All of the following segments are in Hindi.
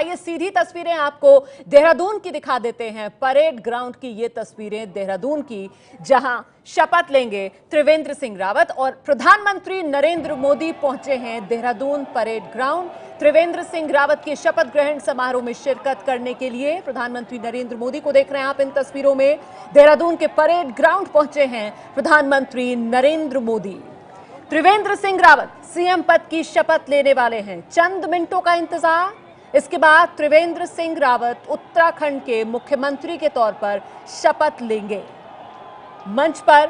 आइए सीधी तस्वीरें आपको देहरादून की दिखा देते हैं। परेड ग्राउंड की ये तस्वीरें देहरादून की, जहां शपथ लेंगे त्रिवेंद्र सिंह रावत और प्रधानमंत्री नरेंद्र मोदी पहुंचे हैं देहरादून परेड ग्राउंड। त्रिवेंद्र सिंह रावत के शपथ ग्रहण समारोह में शिरकत करने के लिए प्रधानमंत्री नरेंद्र मोदी को देख रहे हैं आप इन तस्वीरों में। देहरादून के परेड ग्राउंड पहुंचे हैं प्रधानमंत्री नरेंद्र मोदी। त्रिवेंद्र सिंह रावत सीएम पद की शपथ लेने वाले हैं। चंद मिनटों का इंतजार, इसके बाद त्रिवेंद्र सिंह रावत उत्तराखंड के मुख्यमंत्री के तौर पर शपथ लेंगे। मंच पर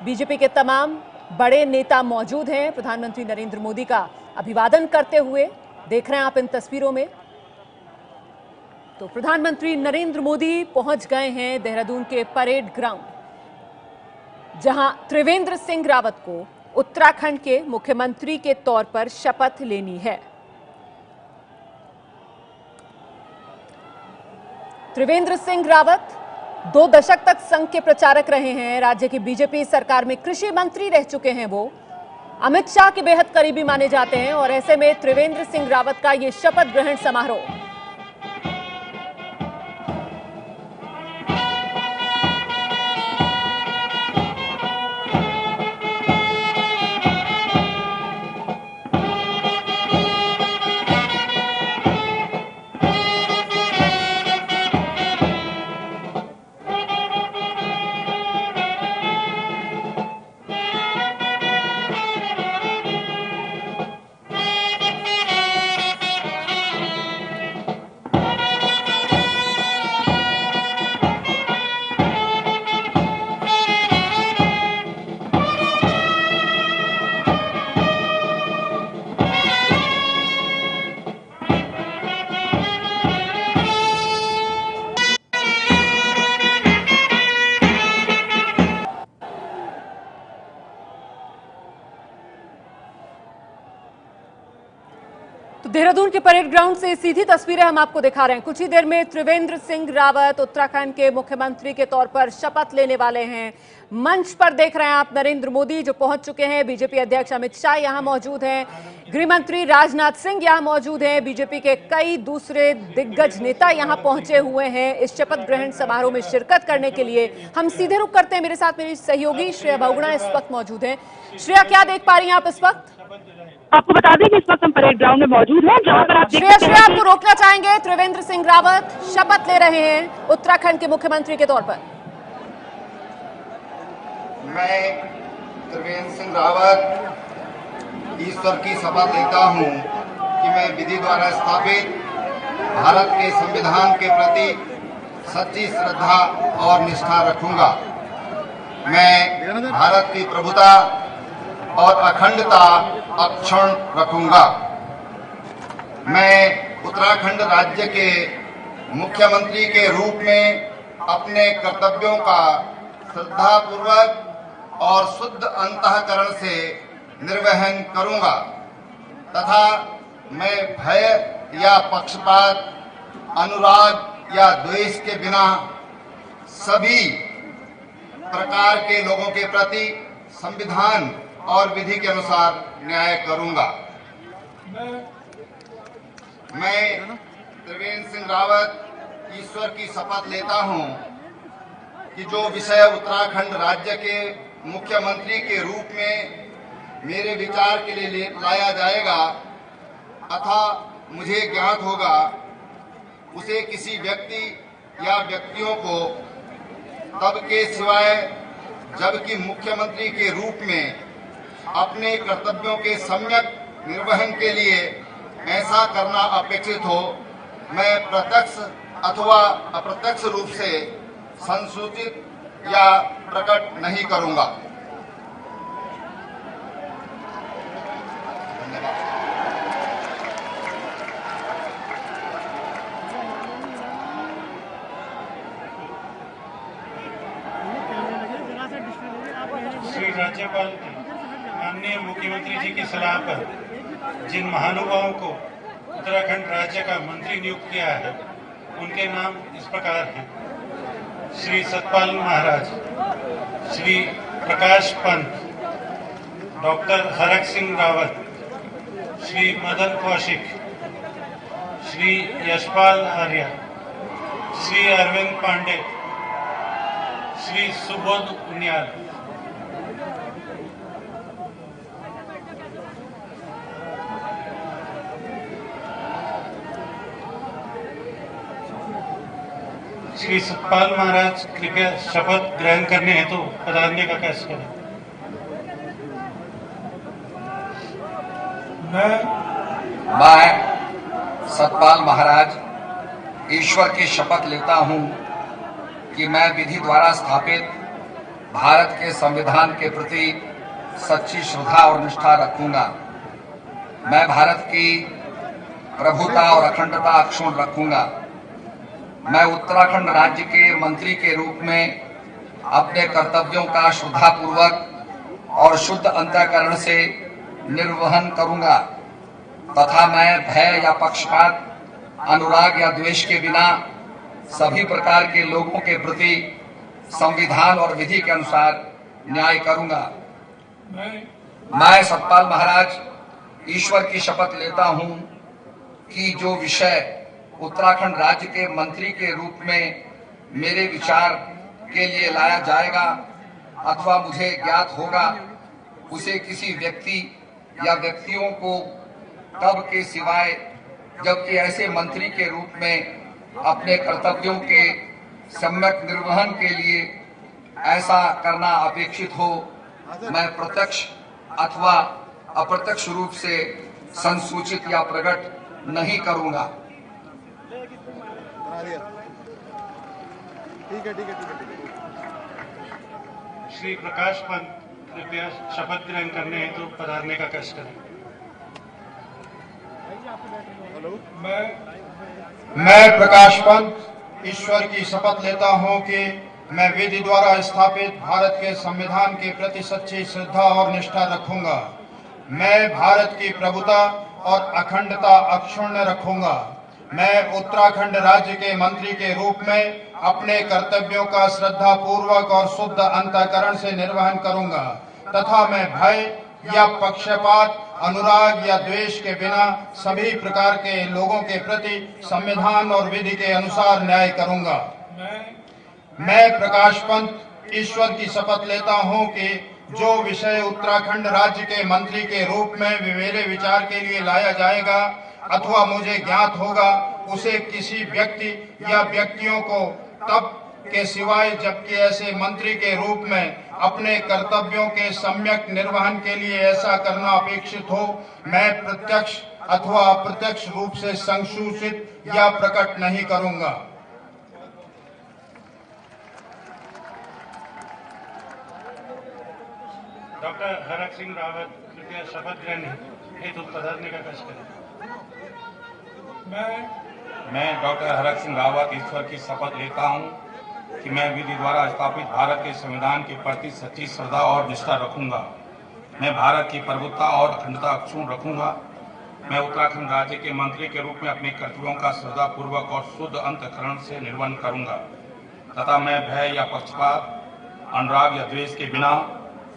बीजेपी के तमाम बड़े नेता मौजूद हैं। प्रधानमंत्री नरेंद्र मोदी का अभिवादन करते हुए देख रहे हैं आप इन तस्वीरों में। तो प्रधानमंत्री नरेंद्र मोदी पहुंच गए हैं देहरादून के परेड ग्राउंड, जहां त्रिवेंद्र सिंह रावत को उत्तराखंड के मुख्यमंत्री के तौर पर शपथ लेनी है। त्रिवेंद्र सिंह रावत 2 दशक तक संघ के प्रचारक रहे हैं। राज्य की बीजेपी सरकार में कृषि मंत्री रह चुके हैं वो। अमित शाह के बेहद करीबी माने जाते हैं और ऐसे में त्रिवेंद्र सिंह रावत का ये शपथ ग्रहण समारोह देहरादून के परेड ग्राउंड से सीधी तस्वीरें हम आपको दिखा रहे हैं। कुछ ही देर में त्रिवेंद्र सिंह रावत उत्तराखंड के मुख्यमंत्री के तौर पर शपथ लेने वाले हैं। मंच पर देख रहे हैं आप नरेंद्र मोदी जो पहुंच चुके हैं। बीजेपी अध्यक्ष अमित शाह यहां मौजूद हैं। गृह मंत्री राजनाथ सिंह यहां मौजूद हैं। बीजेपी के कई दूसरे दिग्गज नेता यहां पहुंचे हुए हैं इस शपथ ग्रहण समारोह में शिरकत करने के लिए। हम सीधे रुख करते हैं। मेरे साथ मेरी सहयोगी श्रेया बहुगुणा इस वक्त मौजूद है। श्रेया, क्या देख पा रही हैं आप इस वक्त? आपको बता दें कि इस वक्त हम परेड ग्राउंड में मौजूद हैं, जहां पर आप श्रेया आपको रोकना चाहेंगे। त्रिवेंद्र सिंह रावत शपथ ले रहे हैं उत्तराखंड के मुख्यमंत्री के तौर पर। मैं त्रिवेंद्र सिंह रावत ईश्वर की शपथ लेता हूं कि मैं विधि द्वारा स्थापित भारत के संविधान के प्रति सच्ची श्रद्धा और निष्ठा रखूंगा। मैं भारत की प्रभुता और अखंडता अक्षुण्ण रखूंगा। मैं उत्तराखंड राज्य के मुख्यमंत्री के रूप में अपने कर्तव्यों का श्रद्धापूर्वक और शुद्ध अंतःकरण से निर्वहन करूंगा तथा मैं भय या पक्षपात, अनुराग या द्वेष के बिना सभी प्रकार के लोगों के प्रति संविधान और विधि के अनुसार न्याय करूंगा। मैं त्रिवेंद्र सिंह रावत ईश्वर की शपथ लेता हूं कि जो विषय उत्तराखंड राज्य के मुख्यमंत्री के रूप में मेरे विचार के लिए लाया जाएगा अथवा मुझे ज्ञात होगा, उसे किसी व्यक्ति या व्यक्तियों को तब के सिवाय जबकि मुख्यमंत्री के रूप में अपने कर्तव्यों के सम्यक निर्वहन के लिए ऐसा करना अपेक्षित हो, मैं प्रत्यक्ष अथवा अप्रत्यक्ष रूप से संसूचित या प्रकट नहीं करूंगा। श्री राज्यपाल माननीय मुख्यमंत्री जी की सलाह पर जिन महानुभावों को उत्तराखंड राज्य का मंत्री नियुक्त किया है उनके नाम इस प्रकार हैं। श्री सतपाल महाराज, श्री प्रकाश पंत, डॉक्टर हरक सिंह रावत, श्री मदन कौशिक, श्री यशपाल आर्य, श्री अरविंद पांडे, श्री सुबोध उनियाल। श्री सतपाल महाराज कृपया शपथ ग्रहण करने हेतु पधारने का कष्ट करें। मैं सतपाल महाराज ईश्वर की शपथ लेता हूं कि मैं विधि द्वारा स्थापित भारत के संविधान के प्रति सच्ची श्रद्धा और निष्ठा रखूंगा। मैं भारत की प्रभुता और अखंडता अक्षुण्ण रखूंगा। मैं उत्तराखंड राज्य के मंत्री के रूप में अपने कर्तव्यों का श्रद्धापूर्वक और शुद्ध अंतःकरण से निर्वहन करूंगा तथा मैं भय या पक्षपात, अनुराग या द्वेष के बिना सभी प्रकार के लोगों के प्रति संविधान और विधि के अनुसार न्याय करूंगा। मैं सतपाल महाराज ईश्वर की शपथ लेता हूं कि जो विषय उत्तराखंड राज्य के मंत्री के रूप में मेरे विचार के लिए लाया जाएगा अथवा मुझे ज्ञात होगा, उसे किसी व्यक्ति या व्यक्तियों को तब के सिवाय जबकि ऐसे मंत्री के रूप में अपने कर्तव्यों के सम्यक निर्वहन के लिए ऐसा करना अपेक्षित हो, मैं प्रत्यक्ष अथवा अप्रत्यक्ष रूप से संसूचित या प्रकट नहीं करूंगा। ठीक है। श्री प्रकाश पंत कृपया शपथ ग्रहण करने हेतु पधारने का कष्ट करें। मैं प्रकाश पंत ईश्वर की शपथ लेता हूं कि मैं विधि द्वारा स्थापित भारत के संविधान के प्रति सच्ची श्रद्धा और निष्ठा रखूंगा। मैं भारत की प्रभुता और अखंडता अक्षुण्ण रखूंगा। मैं उत्तराखंड राज्य के मंत्री के रूप में अपने कर्तव्यों का श्रद्धा पूर्वक और शुद्ध अंतःकरण से निर्वहन करूंगा तथा मैं भय या पक्षपात, अनुराग या द्वेष के बिना सभी प्रकार के लोगों के प्रति संविधान और विधि के अनुसार न्याय करूंगा। मैं प्रकाश पंत ईश्वर की शपथ लेता हूं कि जो विषय उत्तराखंड राज्य के मंत्री के रूप में मेरे विचार के लिए लाया जाएगा अथवा मुझे ज्ञात होगा, उसे किसी व्यक्ति या व्यक्तियों को तब के सिवाय जबकि ऐसे मंत्री के रूप में अपने कर्तव्यों के सम्यक निर्वहन के लिए ऐसा करना अपेक्षित हो, मैं प्रत्यक्ष अथवा अप्रत्यक्ष रूप से संसूचित या प्रकट नहीं करूंगा। डॉक्टर हरक सिंह रावत कृपया शपथ ग्रहण हेतु पधारने का कष्ट करें। मैं डॉक्टर हरक सिंह रावत ईश्वर की शपथ लेता हूं कि मैं विधि द्वारा स्थापित भारत के संविधान के प्रति सच्ची श्रद्धा और निष्ठा रखूंगा। मैं भारत की प्रभुता और अखंडता अक्षुण्ण रखूंगा। मैं उत्तराखंड राज्य के मंत्री के रूप में अपने कर्तव्यों का श्रद्धापूर्वक और शुद्ध अंतःकरण से निर्वहन करूंगा तथा मैं भय या पक्षपात, अनुराग या द्वेष के बिना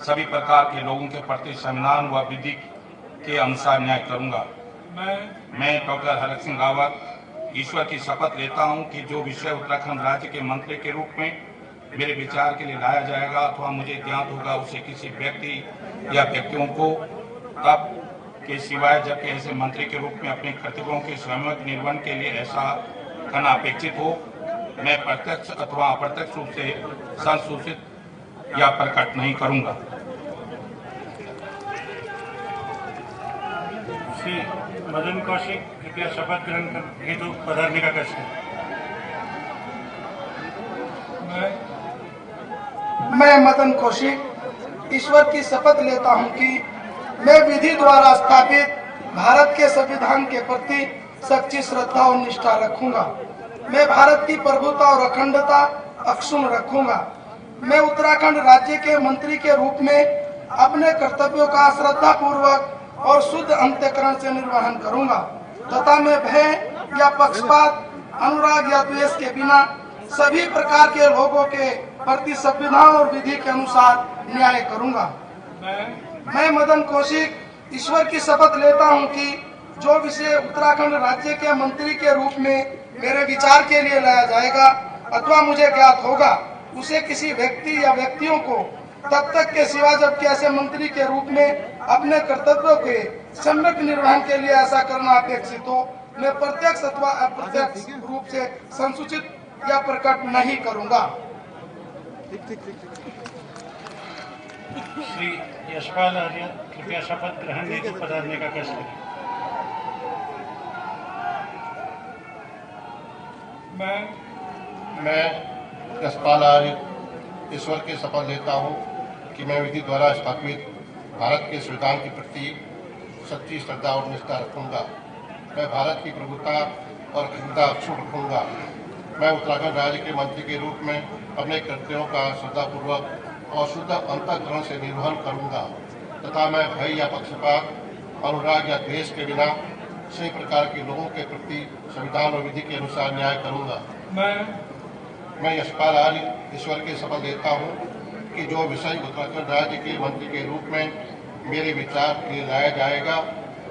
सभी प्रकार के लोगों के प्रति संविधान व विधि के अनुसार न्याय करूंगा। मैं डॉक्टर हरक सिंह रावत ईश्वर की शपथ लेता हूं कि जो विषय उत्तराखंड राज्य के मंत्री के रूप में मेरे विचार के लिए लाया जाएगा अथवा मुझे ज्ञात होगा, उसे किसी व्यक्ति या व्यक्तियों को तब के सिवाय जबकि ऐसे मंत्री के रूप में अपने कर्तव्यों के स्वयं निर्वहन के लिए ऐसा करना अपेक्षित हो, मैं प्रत्यक्ष अथवा अप्रत्यक्ष रूप से संसूचित या प्रकट नहीं करूंगा। श्री मदन कौशिक कृपया शपथ ग्रहण हेतु पधारने का कष्ट करें। मैं मदन कौशिक ईश्वर की शपथ लेता हूं कि मैं विधि द्वारा स्थापित भारत के संविधान के प्रति सच्ची श्रद्धा और निष्ठा रखूंगा। मैं भारत की प्रभुता और अखंडता अक्षुण्ण रखूंगा। मैं उत्तराखंड राज्य के मंत्री के रूप में अपने कर्तव्यों का श्रद्धा पूर्वक और शुद्ध अंतःकरण से निर्वहन करूंगा तथा मैं भय या पक्षपात, अनुराग या द्वेष के बिना सभी प्रकार के लोगों के प्रति संविधान और विधि के अनुसार न्याय करूंगा। मैं मदन कौशिक ईश्वर की शपथ लेता हूं कि जो विषय उत्तराखंड राज्य के मंत्री के रूप में मेरे विचार के लिए लाया जाएगा अथवा मुझे ज्ञात होगा, उसे किसी व्यक्ति या व्यक्तियों को तब तक के सिवा जबकि ऐसे मंत्री के रूप में अपने कर्तव्यों के सम्यक निर्वहन के लिए ऐसा करना अपेक्षित हो, मैं प्रत्यक्ष अथवा अप्रत्यक्ष रूप से संसूचित या प्रकट नहीं करूंगा। श्री यशपाल आर्य कृपया शपथ ग्रहण हेतु पधारने का कष्ट करें। मैं यशपाल आर्य ईश्वर की शपथ लेता हूँ कि मैं विधि द्वारा स्थापित भारत के संविधान के प्रति सच्ची श्रद्धा और निष्ठा रखूंगा। मैं भारत की प्रभुता और अखंडता अक्षुण्ण रखूंगा। मैं उत्तराखंड राज्य के मंत्री के रूप में अपने कर्तव्यों का श्रद्धापूर्वक और शुद्ध अंतःकरण से निर्वहन करूंगा तथा मैं भय या पक्षपात, अनुराग या द्वेष के बिना सभी प्रकार के लोगों के प्रति संविधान और विधि के अनुसार न्याय करूंगा। मैं यशपाल आर्य ईश्वर की शपथ लेता हूँ कि जो विषय उत्तराखंड राज्य के मंत्री के रूप में मेरे विचार के लिए लाया जाएगा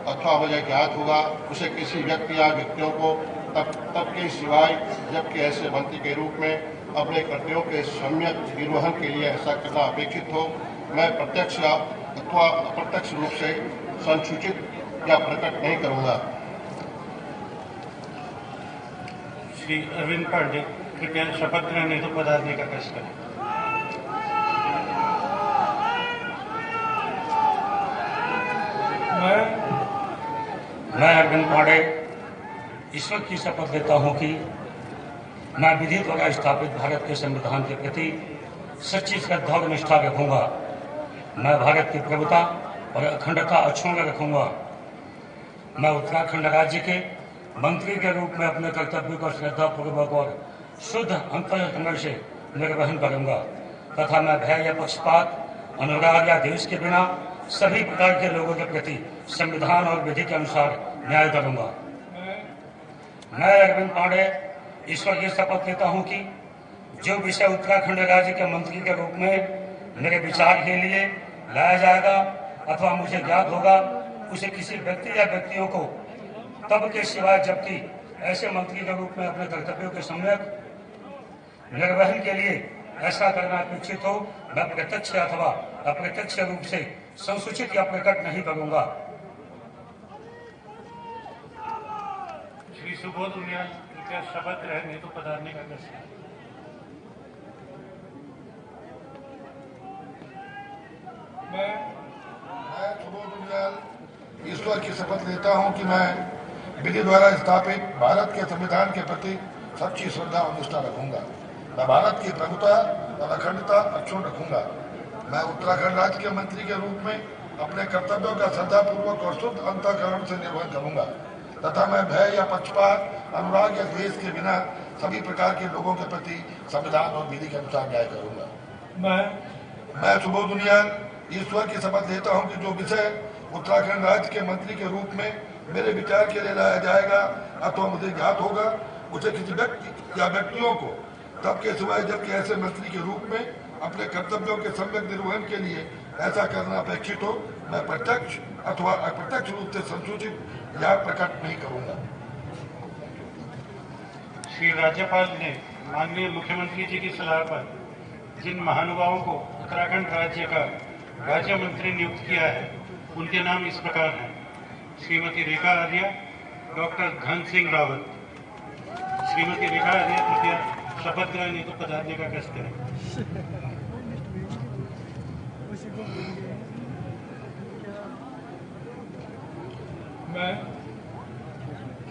अथवा मुझे ज्ञात होगा, उसे किसी व्यक्ति या व्यक्तियों को तब के सिवाय जबकि ऐसे मंत्री के रूप में अपने कर्तव्यों के सम्यक निर्वहन के लिए ऐसा करना अपेक्षित हो, मैं प्रत्यक्ष अथवा अप्रत्यक्ष रूप से संसूचित या प्रकट नहीं करूंगा। श्री अरविंद पांडे कृपया शपथ ग्रहण हेतु पधारने का कष्ट करें। मैं अरविंद पांडे ईश्वर की शपथ लेता हूं कि मैं विधि द्वारा स्थापित भारत के संविधान के प्रति सच्ची श्रद्धा और निष्ठा रखूंगा। मैं भारत की प्रभुता और अखंडता अक्षुण्ण रखूंगा। मैं उत्तराखंड राज्य के मंत्री के रूप में अपने कर्तव्यों को श्रद्धापूर्वक और शुद्ध अंतःकरण से निर्वहन करूंगा तथा मैं भय या पक्षपात, अनुराग या द्वेष के बिना सभी प्रकार के लोगों के प्रति संविधान और विधि के अनुसार न्याय करूंगा। मैं अरविंद पांडे ईश्वर की शपथ लेता हूं कि जो विषय उत्तराखंड राज्य के मंत्री के रूप में मेरे विचार के लिए लाया जाएगा अथवा मुझे ज्ञात होगा, उसे किसी व्यक्ति या व्यक्तियों को तब के सिवाय जबकि ऐसे मंत्री के रूप में अपने कर्तव्यों के सम्यक निर्वहन के लिए ऐसा करना अपेक्षित हो, मैं प्रत्यक्ष अथवा अप्रत्यक्ष रूप से संसूचित या प्रकट नहीं करूंगा। श्री सुबोध उनियाल कृपया शपथ ग्रहण हेतु पधारने का कष्ट करें। मैं सुबोध उनियाल ईश्वर की शपथ लेता हूं कि मैं विधि द्वारा स्थापित भारत के संविधान के प्रति सच्ची श्रद्धा और निष्ठा रखूंगा। मैं भारत की प्रभुता और अखंडता अक्षुण्ण रखूंगा। मैं उत्तराखंड राज्य के मंत्री के रूप में अपने कर्तव्यों का श्रद्धापूर्वक और शुद्ध अंतःकरण से निर्वहन करूंगा तथा मैं भय या पक्षपात, अनुराग या द्वेष के बिना सभी प्रकार के लोगों के प्रति संविधान और विधि के अनुसार न्याय करूंगा। मैं सुबोध उनियाल ईश्वर की शपथ लेता हूं कि जो विषय उत्तराखंड राज्य के मंत्री के रूप में मेरे विचार के लिए लाया जाएगा अथवा मुझे ज्ञात होगा, उसे किसी व्यक्ति या व्यक्तियों को तब के सिवाय जबकि ऐसे मंत्री के रूप में अपने कर्तव्यों के सम्यक निर्वहन के लिए ऐसा करना अपेक्षित हो, मैं प्रत्यक्ष अथवा अप्रत्यक्ष रूप से संसूचित या प्रकट नहीं करूंगा। श्री राज्यपाल ने माननीय मुख्यमंत्री जी की सलाह पर जिन महानुभावों को उत्तराखंड राज्य का राज्य मंत्री नियुक्त किया है, उनके नाम इस प्रकार हैं। श्रीमती रेखा आर्य, डॉक्टर धन सिंह रावत। श्रीमती रेखा आर्य कृपया शपथ ग्रहण हेतु पधारने का कष्ट करें।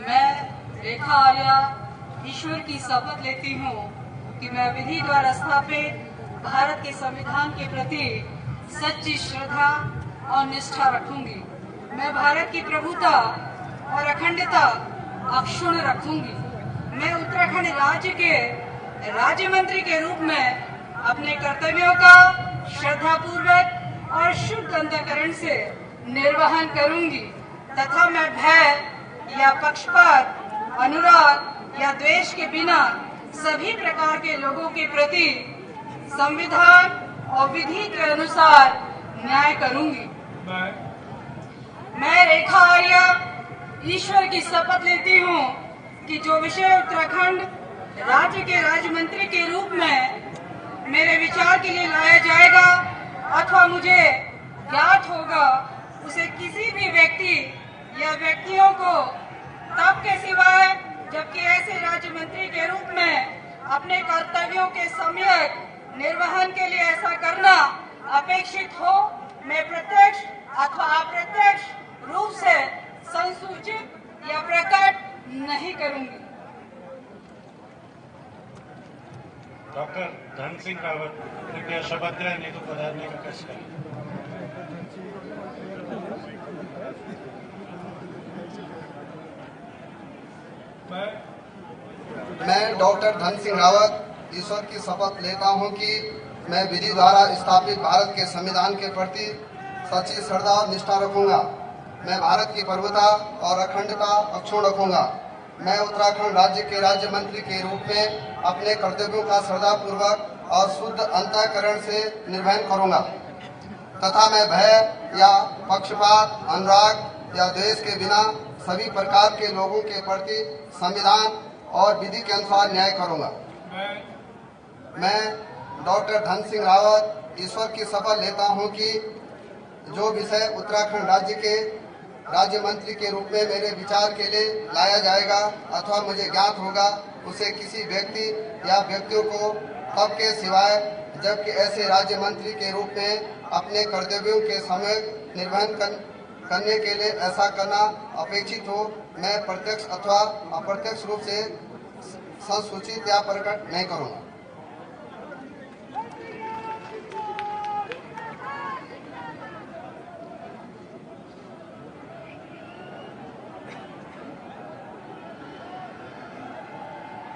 मैं रेखा आर्य ईश्वर की शपथ लेती हूँ कि मैं विधि द्वारा स्थापित भारत के संविधान के प्रति सच्ची श्रद्धा और निष्ठा रखूंगी। मैं भारत की प्रभुता और अखंडता अक्षुण्ण रखूंगी। मैं उत्तराखंड राज्य के राज्य मंत्री के रूप में अपने कर्तव्यों का श्रद्धापूर्वक और शुद्ध अंतःकरण से निर्वहन करूंगी तथा मैं भय या पक्षपात, अनुराग या द्वेष के बिना सभी प्रकार के लोगों के प्रति संविधान और विधि के अनुसार न्याय करूंगी। मैं रेखा आर्य ईश्वर की शपथ लेती हूँ कि जो विषय उत्तराखंड राज्य के राज्य मंत्री के रूप में मेरे विचार के लिए लाया जाएगा अथवा मुझे ज्ञात होगा, उसे किसी भी व्यक्ति या व्यक्तियों को तब के सिवाय जबकि ऐसे राज्य मंत्री के रूप में अपने कर्तव्यों के सम्यक निर्वहन के लिए ऐसा करना अपेक्षित हो, मैं प्रत्यक्ष अथवा अप्रत्यक्ष रूप से संसूचित या प्रकट नहीं करूंगी। डॉक्टर धन सिंह रावत कृपया शपथ ग्रहण हेतु पधारने का कष्ट करें। मैं डॉक्टर धन सिंह रावत ईश्वर की शपथ लेता हूं कि मैं विधि द्वारा स्थापित भारत के संविधान के प्रति सच्ची श्रद्धा और निष्ठा रखूंगा। मैं भारत की प्रभुता और अखंडता अक्षुण्ण रखूंगा। मैं उत्तराखंड राज्य के राज्य मंत्री के रूप में अपने कर्तव्यों का श्रद्धापूर्वक और शुद्ध अंतःकरण से निर्वहन करूंगा तथा मैं भय या पक्षपात, अनुराग या द्वेष के बिना सभी प्रकार के लोगों के प्रति संविधान और विधि के अनुसार न्याय करूंगा। मैं डॉक्टर धन सिंह रावत ईश्वर की शपथ लेता हूं कि जो विषय उत्तराखंड राज्य के राज्य मंत्री के रूप में मेरे विचार के लिए लाया जाएगा अथवा मुझे ज्ञात होगा, उसे किसी व्यक्ति या व्यक्तियों को तब के सिवाय जबकि ऐसे राज्य मंत्री के रूप में अपने कर्तव्यों के समय निर्वहन करने के लिए ऐसा करना अपेक्षित हो, मैं प्रत्यक्ष अथवा अप्रत्यक्ष रूप से संसूचित या प्रकट नहीं करूँगा।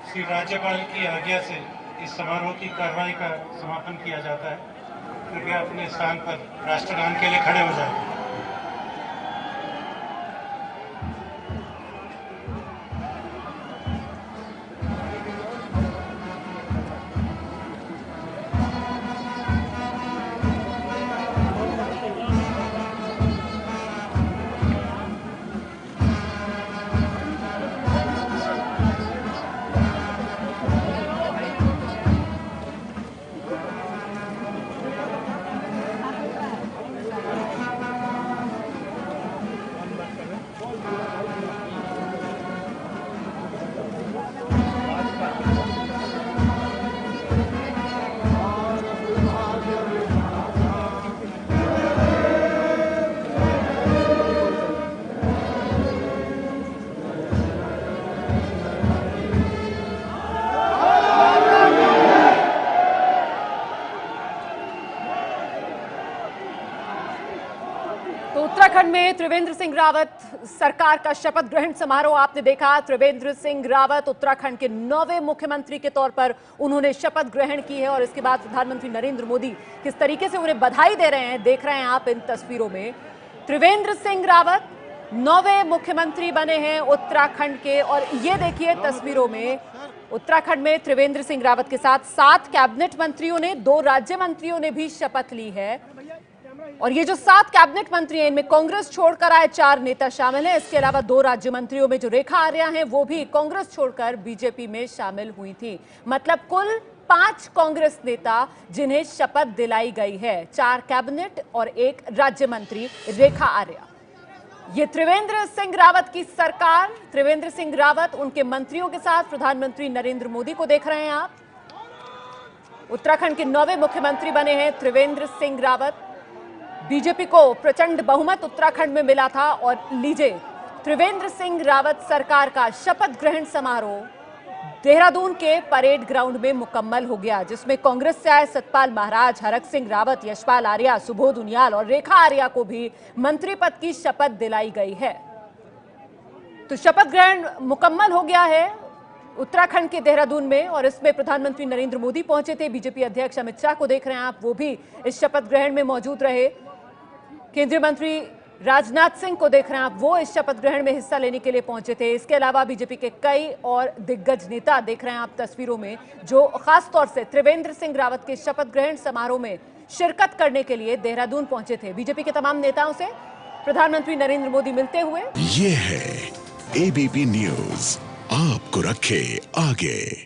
श्री राज्यपाल की आज्ञा से इस समारोह की कार्रवाई का समापन किया जाता है। कृपया अपने स्थान पर राष्ट्रगान के लिए खड़े हो जाएं। उत्तराखंड में त्रिवेंद्र सिंह रावत सरकार का शपथ ग्रहण समारोह आपने देखा। त्रिवेंद्र सिंह रावत उत्तराखंड के 9वें मुख्यमंत्री के तौर पर उन्होंने शपथ ग्रहण की है और इसके बाद प्रधानमंत्री नरेंद्र मोदी किस तरीके से उन्हें बधाई दे रहे हैं, देख रहे हैं आप इन तस्वीरों में। त्रिवेंद्र सिंह रावत 9वें मुख्यमंत्री बने हैं उत्तराखंड के और ये देखिए तस्वीरों में उत्तराखंड में त्रिवेंद्र सिंह रावत के साथ 7 कैबिनेट मंत्रियों ने, 2 राज्य मंत्रियों ने भी शपथ ली है। और ये जो 7 कैबिनेट मंत्री हैं इनमें कांग्रेस छोड़कर आए 4 नेता शामिल हैं। इसके अलावा 2 राज्य मंत्रियों में जो रेखा आर्या हैं वो भी कांग्रेस छोड़कर बीजेपी में शामिल हुई थी। मतलब कुल 5 कांग्रेस नेता जिन्हें शपथ दिलाई गई है, 4 कैबिनेट और 1 राज्य मंत्री रेखा आर्या। ये त्रिवेंद्र सिंह रावत की सरकार, त्रिवेंद्र सिंह रावत उनके मंत्रियों के साथ प्रधानमंत्री नरेंद्र मोदी को देख रहे हैं आप। उत्तराखंड के 9वें मुख्यमंत्री बने हैं त्रिवेंद्र सिंह रावत। बीजेपी को प्रचंड बहुमत उत्तराखंड में मिला था और लीजिए त्रिवेंद्र सिंह रावत सरकार का शपथ ग्रहण समारोह देहरादून के परेड ग्राउंड में मुकम्मल हो गया, जिसमें कांग्रेस से आए सतपाल महाराज, हरक सिंह रावत, यशपाल आर्या, सुबोध उनियाल और रेखा आर्या को भी मंत्री पद की शपथ दिलाई गई है। तो शपथ ग्रहण मुकम्मल हो गया है उत्तराखंड के देहरादून में और इसमें प्रधानमंत्री नरेंद्र मोदी पहुंचे थे। बीजेपी अध्यक्ष अमित शाह को देख रहे हैं आप, वो भी इस शपथ ग्रहण में मौजूद रहे। केंद्रीय मंत्री राजनाथ सिंह को देख रहे हैं आप, वो इस शपथ ग्रहण में हिस्सा लेने के लिए पहुंचे थे। इसके अलावा बीजेपी के कई और दिग्गज नेता देख रहे हैं आप तस्वीरों में, जो खासतौर से त्रिवेंद्र सिंह रावत के शपथ ग्रहण समारोह में शिरकत करने के लिए देहरादून पहुंचे थे। बीजेपी के तमाम नेताओं से प्रधानमंत्री नरेंद्र मोदी मिलते हुए। ये है एबीपी न्यूज़, आपको रखे आगे।